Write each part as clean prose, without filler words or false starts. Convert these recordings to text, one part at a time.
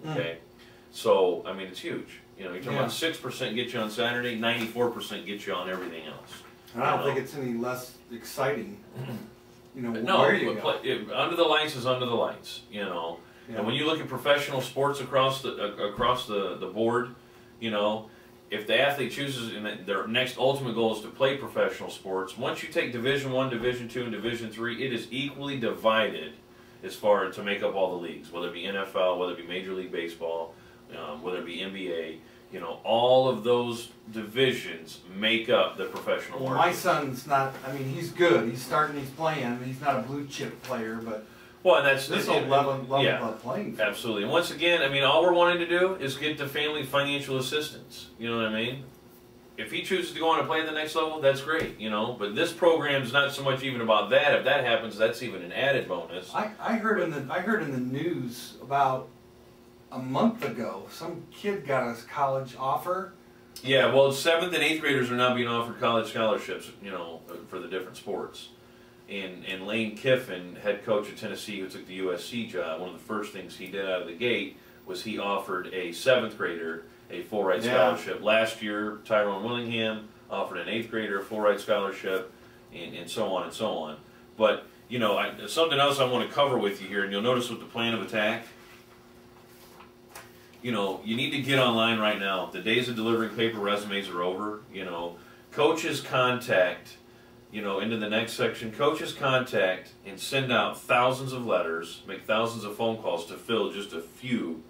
Okay, so I mean it's huge. You know, you're talking about 6% get you on Saturday, 94% get you on everything else. And I don't think it's any less exciting. You know, no, where you go. Under the lights is under the lights. You know, and when you look at professional sports across the board, you know, if the athlete chooses and their next ultimate goal is to play professional sports, once you take Division I, Division II, and Division III, it is equally divided as far as to make up all the leagues, whether it be NFL, whether it be Major League Baseball, whether it be NBA. You know, all of those divisions make up the professional market. My son's not, I mean, he's good. He's starting, he's playing. He's not a blue chip player, but well, and that's this will level playing field. Absolutely. And once again, I mean, all we're wanting to do is get the family financial assistance. You know what I mean? If he chooses to go on and play at the next level, that's great, you know. But this program's not so much even about that. If that happens, that's even an added bonus. I heard in the news about a month ago, some kid got a college offer. Yeah, well, 7th and 8th graders are now being offered college scholarships, you know, for the different sports. And Lane Kiffin, head coach of Tennessee, who took the USC job, one of the first things he did out of the gate was he offered a 7th grader a full-ride scholarship. Last year, Tyrone Willingham offered an 8th grader a full-ride scholarship, and so on and so on. But, you know, something else I want to cover with you here, and you'll notice with the plan of attack, you know, you need to get online right now. The days of delivering paper resumes are over. You know, coaches contact, you know, into the next section, coaches contact and send out thousands of letters, make thousands of phone calls to fill just a few,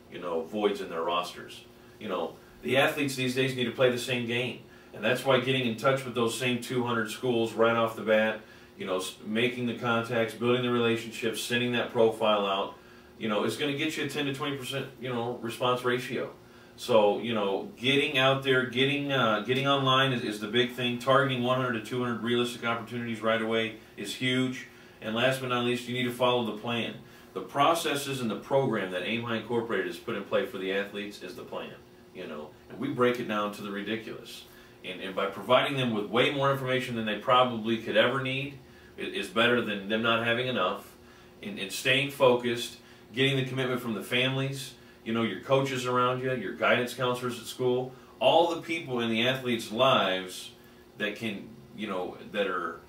you know, voids in their rosters. You know, the athletes these days need to play the same game. And that's why getting in touch with those same 200 schools right off the bat, you know, making the contacts, building the relationships, sending that profile out, you know, it's going to get you a 10 to 20%, you know, response ratio. So, you know, getting out there, getting online is the big thing. Targeting 100 to 200 realistic opportunities right away is huge. And last but not least, you need to follow the plan. The processes and the program that Aim High Incorporated has put in place for the athletes is the plan, you know. And we break it down to the ridiculous. And by providing them with way more information than they probably could ever need, it is better than them not having enough. And staying focused, getting the commitment from the families, you know, your coaches around you, your guidance counselors at school, all the people in the athletes' lives that can, you know, that are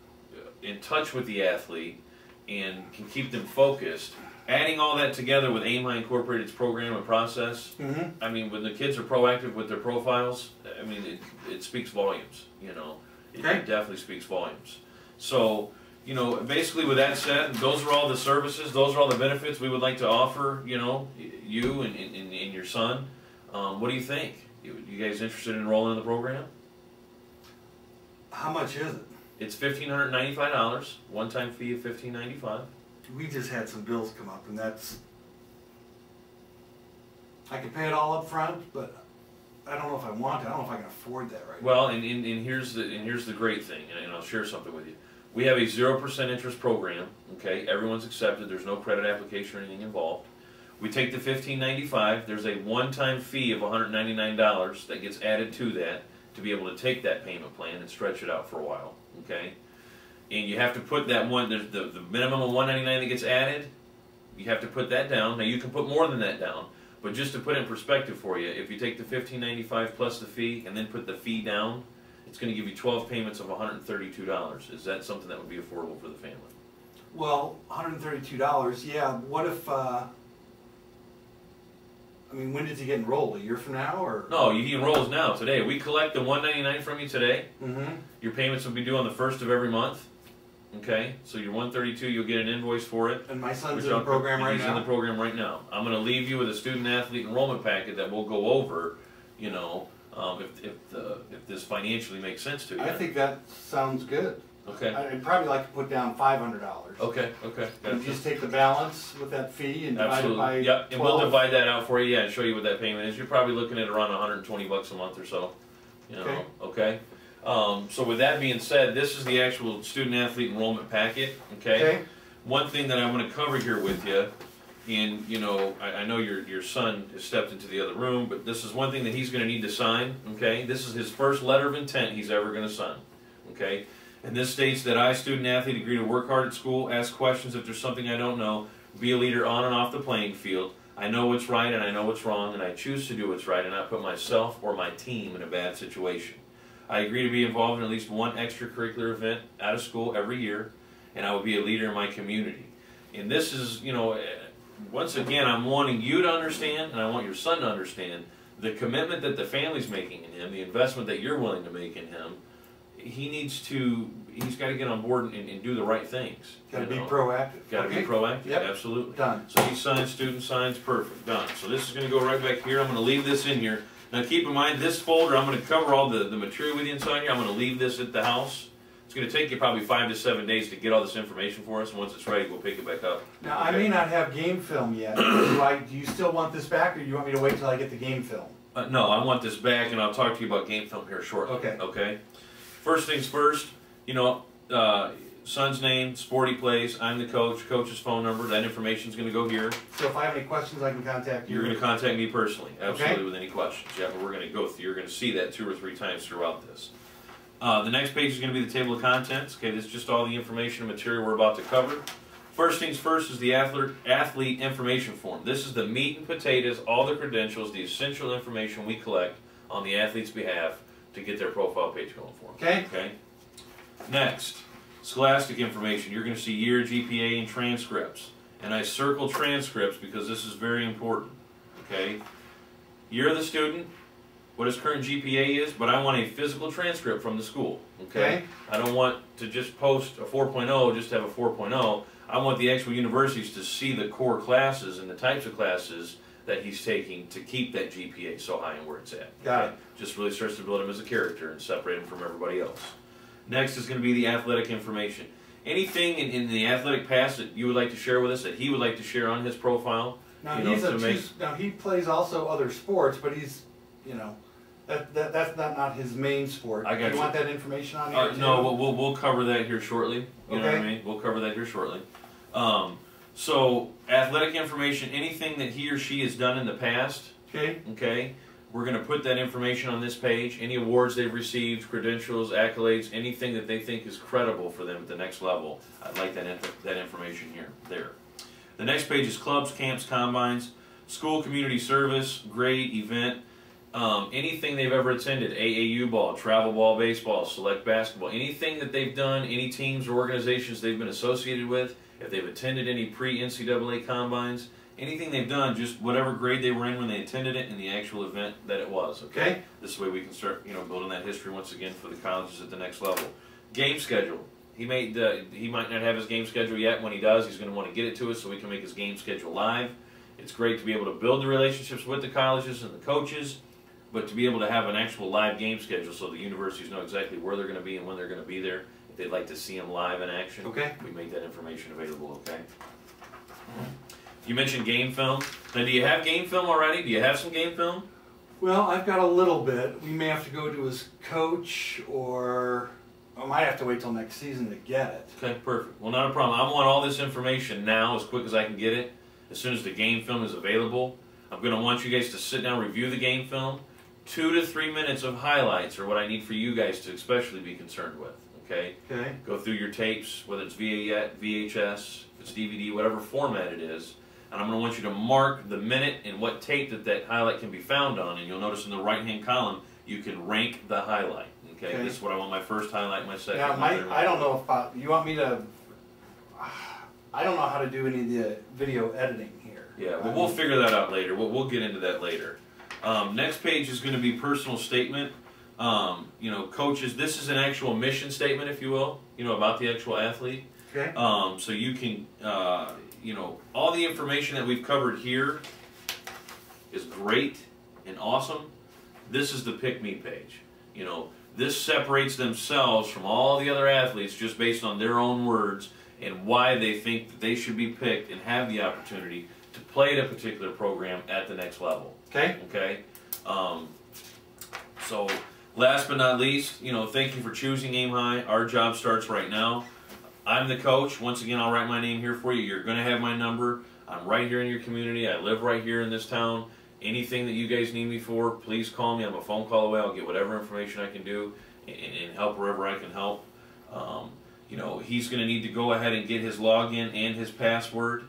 in touch with the athlete and can keep them focused. Adding all that together with Aim High Incorporated's program and process, I mean, when the kids are proactive with their profiles, I mean, it speaks volumes, you know. It definitely speaks volumes. So, you know, basically with that said, those are all the services, those are all the benefits we would like to offer, you know, you and your son. What do you think? You guys interested in enrolling in the program? How much is it? It's $1,595, one-time fee of $1,595. We just had some bills come up, and that's, I could pay it all up front, but I don't know if I want to. I don't know if I can afford that right now. Well, and here's the great thing, and I'll share something with you. We have a 0% interest program, okay? Everyone's accepted. There's no credit application or anything involved. We take the $1,595. There's a one-time fee of $199 that gets added to that to be able to take that payment plan and stretch it out for a while, okay? And you have to put that one, there's the minimum of $199 that gets added, you have to put that down. Now you can put more than that down, but just to put in perspective for you, if you take the $1,595 plus the fee and then put the fee down, it's going to give you 12 payments of $132. Is that something that would be affordable for the family? Well, $132, yeah. What if, I mean, when does he get enrolled? A year from now, or? No, he enrolls now, today. We collect the $199 from you today. Mm-hmm. Your payments will be due on the 1st of every month. Okay, so your $132, you'll get an invoice for it. And my son's in the program right now? He's in the program right now. I'm going to leave you with a student-athlete enrollment packet that we'll go over, you know, if this financially makes sense to you. I think that sounds good. Okay. I'd probably like to put down $500. Okay, okay. And you just take the balance with that fee and divide it by 12. And we'll divide that out for you, and show you what that payment is. You're probably looking at around $120 a month or so. You know, okay. So with that being said, this is the actual student-athlete enrollment packet, okay? One thing that I'm going to cover here with you, and, you know, I know your son has stepped into the other room, but this is one thing that he's going to need to sign, okay? This is his first letter of intent he's ever going to sign, okay? And this states that I, student-athlete, agree to work hard at school, ask questions if there's something I don't know, be a leader on and off the playing field. I know what's right and I know what's wrong, and I choose to do what's right and not put myself or my team in a bad situation. I agree to be involved in at least one extracurricular event out of school every year, and I will be a leader in my community. And this is, you know, once again, I'm wanting you to understand, and I want your son to understand, the commitment that the family's making in him, the investment that you're willing to make in him. He's got to get on board and do the right things. Got to be proactive. Got to be proactive, yep. Absolutely. Done. So he signs, student signs, perfect, done. So this is going to go right back here. I'm going to leave this in here. Now keep in mind, this folder, I'm going to cover all the material with you inside here. I'm going to leave this at the house. It's going to take you probably 5 to 7 days to get all this information for us, and once it's ready, we'll pick it back up. Now, okay. I may not have game film yet. Do you still want this back, or do you want me to wait till I get the game film? No, I want this back, and I'll talk to you about game film here shortly. Okay. Okay? First things first, you know, son's name, sport he plays, I'm the coach, coach's phone number, that information's going to go here. So if I have any questions, I can contact you? You're going to contact me personally, absolutely, okay. With any questions. Yeah, but we're going to go through, you're going to see that 2 or 3 times throughout this. The next page is going to be the table of contents. Okay, this is just all the information and material we're about to cover. First things first is the athlete information form. This is the meat and potatoes, all the credentials, the essential information we collect on the athlete's behalf to get their profile page going for them. Okay. Next, scholastic information. You're going to see year, GPA, and transcripts. And I circle transcripts because this is very important. Okay. Year of the student, what his current GPA is, but I want a physical transcript from the school. Okay. I don't want to just post a 4.0 just to have a 4.0. I want the actual universities to see the core classes and the types of classes that he's taking to keep that GPA so high and where it's at. Got it. Just really starts to build him as a character and separate him from everybody else. Next is going to be the athletic information. Anything in the athletic past that you would like to share with us, that he would like to share on his profile? Now, now he plays also other sports, but he's, you know, that's not his main sport. I got you. Want that information on here? No, we'll cover that here shortly. You know what I mean? We'll cover that here shortly. So athletic information, anything that he or she has done in the past. Okay. We're going to put that information on this page. Any awards they've received, credentials, accolades, anything that they think is credible for them at the next level. I'd like that information there. The next page is clubs, camps, combines, school community service, grade, event, anything they've ever attended, AAU ball, travel ball, baseball, select basketball, anything that they've done, any teams or organizations they've been associated with, if they've attended any pre-NCAA combines, anything they've done, just whatever grade they were in when they attended it and the actual event that it was. Okay. This way we can start, you know, building that history once again for the colleges at the next level. Game schedule. He might not have his game schedule yet. When he does, he's going to want to get it to us so we can make his game schedule live. It's great to be able to build the relationships with the colleges and the coaches, but to be able to have an actual live game schedule so the universities know exactly where they're going to be and when they're going to be there. If they'd like to see them live in action, we make that information available. Okay. You mentioned game film. Now, do you have game film already? Do you have some game film? Well, I've got a little bit. We may have to go to his coach, or I might have to wait till next season to get it. Okay, perfect. Well, not a problem. I want all this information now as quick as I can get it. As soon as the game film is available, I'm going to want you guys to sit down, review the game film. 2 to 3 minutes of highlights are what I need for you guys to especially be concerned with. Okay? Go through your tapes, whether it's VHS, if it's DVD, whatever format it is, and I'm going to want you to mark the minute and what tape that highlight can be found on, and you'll notice in the right-hand column, you can rank the highlight. Okay? This is what I want my first highlight, my second. Now, I don't know if you want me to. I don't know how to do any of the video editing here. Yeah, well, we'll figure that out later. We'll get into that later. Next page is going to be personal statement. You know, coaches, this is an actual mission statement, if you will, you know, about the actual athlete. Okay. So you can, you know, all the information that we've covered here is great and awesome. This is the Pick Me page. You know, this separates themselves from all the other athletes just based on their own words and why they think that they should be picked and have the opportunity to play at a particular program at the next level. Okay? So, last but not least, you know, thank you for choosing Aim High. Our job starts right now. I'm the coach. Once again, I'll write my name here for you. You're going to have my number. I'm right here in your community. I live right here in this town. Anything that you guys need me for, please call me. I'm a phone call away. I'll get whatever information I can do and help wherever I can help. You know, he's going to need to go ahead and get his login and his password.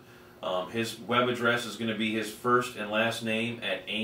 His web address is going to be his first and last name at AIM.